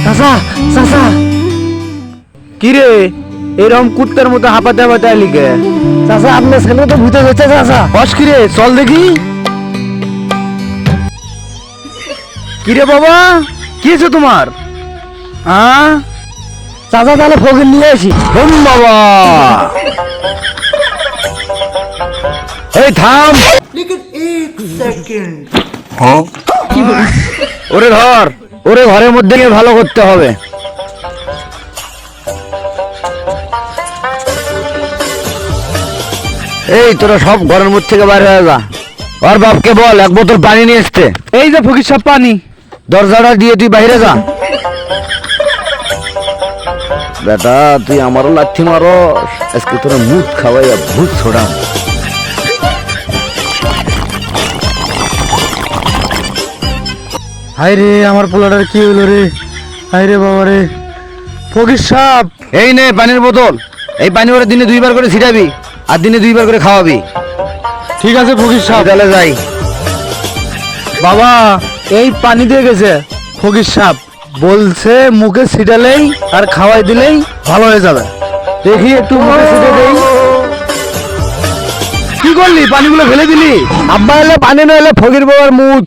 চাচা চাচা কি রে এরকম কুত্তার মতো হাঁপাতে হাঁপাতে আইলি কে? চাচা আপনার ছেলে তো ভূতে হচ্ছে চাচা। বস কি রে, চল দেখি। কি রে বাবা, কি হয়েছে তোমার? চাচা তাহলে ফকির নিয়ে আসি। বাবা এই থাম। ওরে ধর, ওরে ঘরের মধ্যে নিয়ে ভালো করতে হবে। এই তোরা সব ঘরের মধ্যে থেকে বাইরে হয়ে যা। আর বাপকে বল এক বোতল পানি নিয়ে আসতে। এই যে ফকির সব পানি, দরজাটা দিয়ে তুই বাইরে যা। বেটা তুই আমারও লাথি মারস, আজকে তোরা মুখ খাওয়াইয়া ভূত ছোড়াম। হাই রে আমার পোলাটার কি হলো রে? হাই রে বাবা রে, ফকির সাপ। এই নে পানির বোতল, এই পানি ওরা দিনে 2 বার করে ছিটাবি আর দিনে 2 বার করে খাওয়াবি। ঠিক আছে ফকির সাপ। তাহলে যাই। বাবা এই পানি দিয়ে গেছে ফকির সাপ, বলছে মুখে ছিটালেই আর খাওয়াই দিলেই ভালো হয়ে যাবে। দেখি একটু মুখে ছিটে দেই। কি করলি, পানিগুলো ফেলে দিলি? আব্বা এলে পানি না এলে ফকির বাবার মুখ।